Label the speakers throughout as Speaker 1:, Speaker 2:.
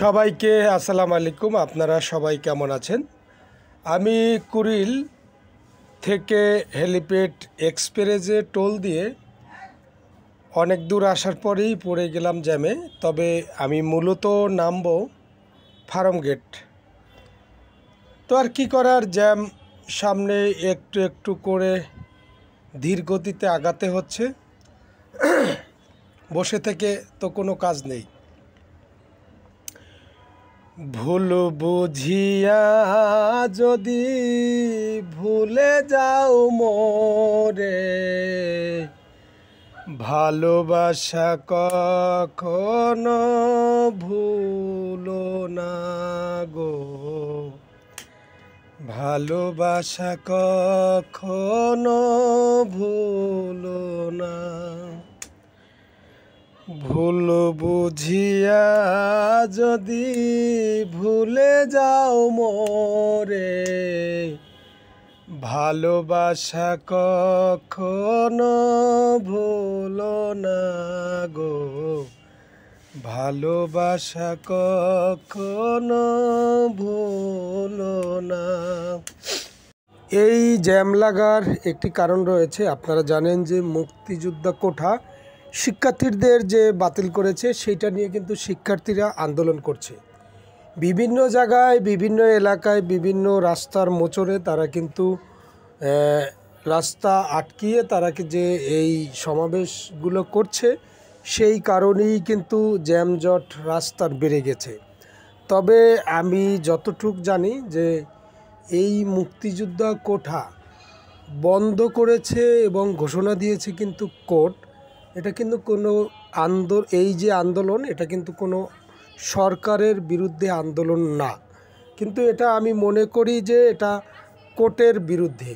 Speaker 1: সবাইকে আসসালামু আলাইকুম। আপনারা সবাই কেমন আছেন? আমি কুড়িল থেকে হেলিপ্যাড এক্সপ্রেসে টোল দিয়ে অনেক দূর আসার পরেই পড়ে গেলাম জ্যামে। তবে আমি মূলত নামবো ফার্মগেট। তো আর কি করার, জ্যাম সামনে একটু একটু করে ধীর গতিতে আগাতে হচ্ছে। বসে থেকে তো কোনো কাজ নেই। ভুল বুঝিয়া যদি ভুলে যাও মোরে, ভালোবাসা কখনো ভুলো না গো, ভালোবাসা কখনো ভুলো না। ভুল বুঝিয়া যদি ভুলে যাও মোরে, ভালোবাসা কখনো ভুলো না গো, ভালোবাসা কখনো ভুলো না। এই জ্যাম লাগার একটি কারণ রয়েছে। আপনারা জানেন যে মুক্তিযোদ্ধা কোঠা শিক্ষার্থীদের যে বাতিল করেছে, সেইটা নিয়ে কিন্তু শিক্ষার্থীরা আন্দোলন করছে। বিভিন্ন জায়গায়, বিভিন্ন এলাকায়, বিভিন্ন রাস্তার মোচড়ে তারা কিন্তু রাস্তা আটকিয়ে তারা যে এই সমাবেশগুলো করছে, সেই কারণেই কিন্তু জ্যামজট রাস্তার বেড়ে গেছে। তবে আমি যতটুক জানি যে এই মুক্তিযোদ্ধা কোঠা বন্ধ করেছে এবং ঘোষণা দিয়েছে কিন্তু কোর্ট। এটা কিন্তু কোনো এই যে আন্দোলন, এটা কিন্তু কোনো সরকারের বিরুদ্ধে আন্দোলন না, কিন্তু এটা আমি মনে করি যে এটা কোর্টের বিরুদ্ধে।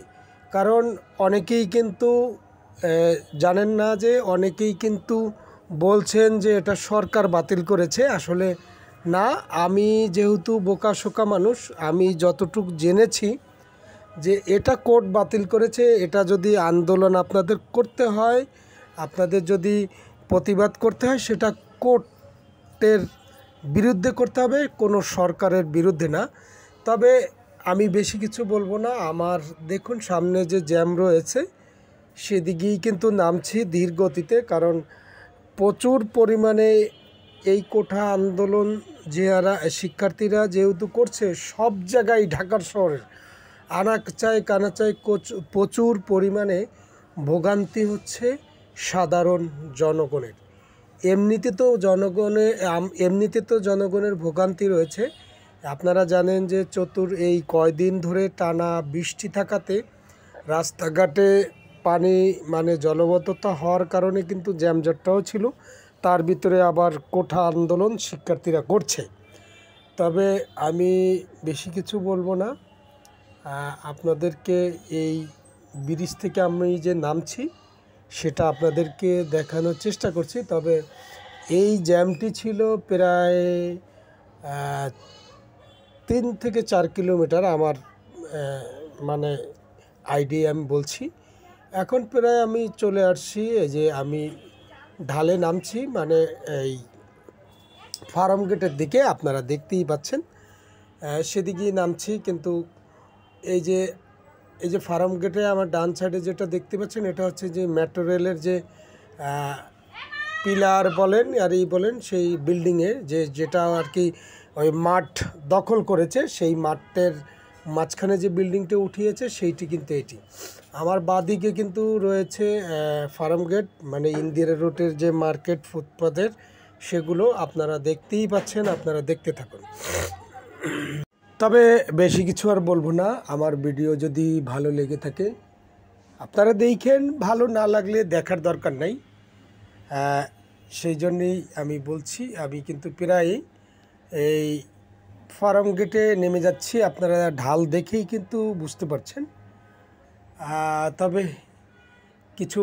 Speaker 1: কারণ অনেকেই কিন্তু জানেন না যে অনেকেই কিন্তু বলছেন যে এটা সরকার বাতিল করেছে। আসলে না, আমি যেহেতু বোকাশোকা মানুষ, আমি যতটুক জেনেছি যে এটা কোর্ট বাতিল করেছে। এটা যদি আন্দোলন আপনাদের করতে হয়, আপনাদের যদি প্রতিবাদ করতে হয়, সেটা কোর্টের বিরুদ্ধে করতে হবে, কোনো সরকারের বিরুদ্ধে না। তবে আমি বেশি কিছু বলবো না। আমার দেখুন সামনে যে জ্যাম রয়েছে, সেদিকেই কিন্তু নামছি ধীর গতিতে। কারণ প্রচুর পরিমাণে এই কোঠা আন্দোলন শিক্ষার্থীরা যেহেতু করছে, সব জায়গায় ঢাকার শহরের আনাচায় কানাচায় প্রচুর পরিমাণে ভোগান্তি হচ্ছে সাধারণ জনগণের। এমনিতে তো জনগণের ভোগান্তি রয়েছে। আপনারা জানেন যে এই কয়দিন ধরে টানা বৃষ্টি থাকাতে রাস্তাঘাটে পানি জলবদ্ধতা হওয়ার কারণে কিন্তু জ্যামজটটাও ছিল। তার ভিতরে আবার কোঠা আন্দোলন শিক্ষার্থীরা করছে। তবে আমি বেশি কিছু বলবো না। আপনাদেরকে এই ব্রিজ থেকে আমি যে নামছি সেটা আপনাদেরকে দেখানোর চেষ্টা করছি। তবে এই জ্যামটি ছিল প্রায় 3 থেকে 4 কিলোমিটার, আমার আইডিয়া আমি বলছি। এখন প্রায় আমি চলে আসছি, এই যে আমি ঢালে নামছি, এই ফার্মগেটের দিকে। আপনারা দেখতেই পাচ্ছেন সেদিকেই নামছি। কিন্তু এই যে ফার্মগেটে আমার ডান সাইডে যেটা দেখতে পাচ্ছেন, এটা হচ্ছে যে মেট্রো রেলের যে পিলার বলেন আর বলেন, সেই বিল্ডিংয়ে যেটা আর কি ওই মাঠ দখল করেছে, সেই মাঠের মাঝখানে যে বিল্ডিংটা উঠিয়েছে সেইটি কিন্তু এটি। আমার বাঁদিকে কিন্তু রয়েছে ফার্মগেট, ইন্দিরা রোডের যে মার্কেট ফুটপাথের, সেগুলো আপনারা দেখতেই পাচ্ছেন। আপনারা দেখতে থাকুন। তবে বেশি কিছু আর বলবো না। আমার ভিডিও যদি ভালো লেগে থাকে আপনারা দেখেন, ভালো না লাগলে দেখার দরকার নাই। সেই জন্যেই আমি বলছি, আমি কিন্তু প্রায় এই ফার্মগেটে নেমে যাচ্ছি। আপনারা ঢাল দেখেই কিন্তু বুঝতে পারছেন। তবে কিছু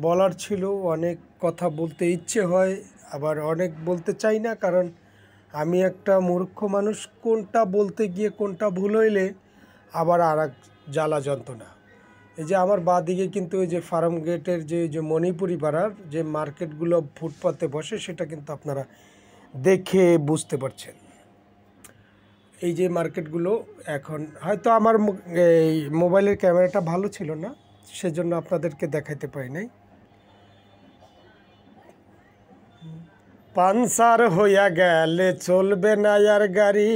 Speaker 1: বলার ছিল, অনেক কথা বলতে ইচ্ছে হয়, আবার অনেক বলতে চাই না। কারণ আমি একটা মূর্খ মানুষ, কোনটা বলতে গিয়ে কোনটা ভুল হইলে আবার আর এক জ্বালা যন্ত্রণা। এই যে আমার বাঁদিকে কিন্তু এই যে ফার্মগেটের যে মণিপুরি পাড়ার যে মার্কেটগুলো ফুটপাতে বসে, সেটা কিন্তু আপনারা দেখে বুঝতে পারছেন। এই যে মার্কেটগুলো এখন হয়তো আমার এই মোবাইলের ক্যামেরাটা ভালো ছিল না, সেজন্য আপনাদেরকে দেখাতে পারি নাই। পানসার হইয়া গেলে চলবে না আর গাড়ি,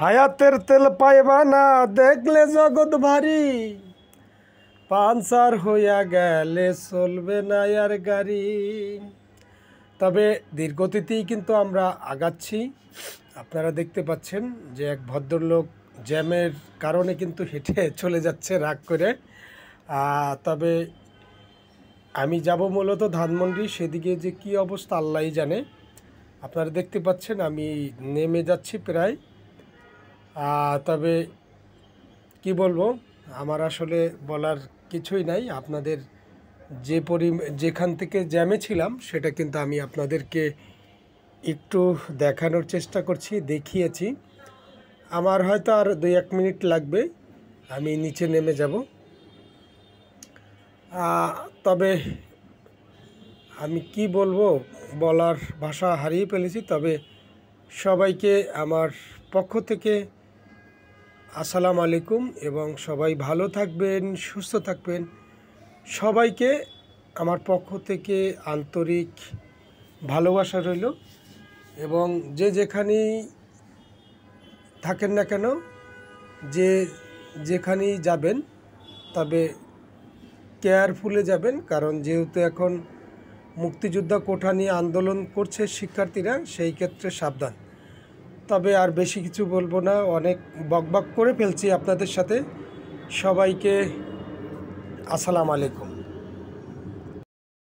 Speaker 1: হায়াতের তেল পাইবা না দেখলে জগৎ ভারী। পানসার হইয়া গেলে চলবে না আর গাড়ি। তবে ধীরগতিতেই কিন্তু আমরা আগাচ্ছি। আপনারা দেখতে পাচ্ছেন যে এক ভদ্রলোক জ্যামের কারণে কিন্তু হেঁটে চলে যাচ্ছে রাগ করে। তবে আমি যাব মূলত ধানমন্ডি, সেদিকে যে কি অবস্থা আল্লাহই জানে। আপনারা দেখতে পাচ্ছেন আমি নেমে যাচ্ছি প্রায়। তবে কি বলবো, আমার আসলে বলার কিছুই নাই। আপনাদের যেখান থেকে জ্যামে ছিলাম সেটা কিন্তু আমি আপনাদেরকে একটু দেখানোর চেষ্টা করছি, দেখিয়েছি। আমার হয়তো আর 2-1 মিনিট লাগবে, আমি নিচে নেমে যাব। তবে আমি কি বলবো, বলার ভাষা হারিয়ে ফেলেছি। তবে সবাইকে আমার পক্ষ থেকে আসসালামু আলাইকুম, এবং সবাই ভালো থাকবেন, সুস্থ থাকবেন। সবাইকে আমার পক্ষ থেকে আন্তরিক ভালোবাসা রইল। এবং যে যেখানেই থাকেন না কেন, যেখানেই যাবেন, তবে কেয়ারফুলে যাবেন। কারণ যেহেতু এখন মুক্তিযোদ্ধা কোঠা নিয়ে আন্দোলন করছে শিক্ষার্থীরা, সেই ক্ষেত্রে সাবধান। তবে আর বেশি কিছু বলবো না, অনেক বকবক করে ফেলছি আপনাদের সাথে। সবাইকে আসসালামু আলাইকুম।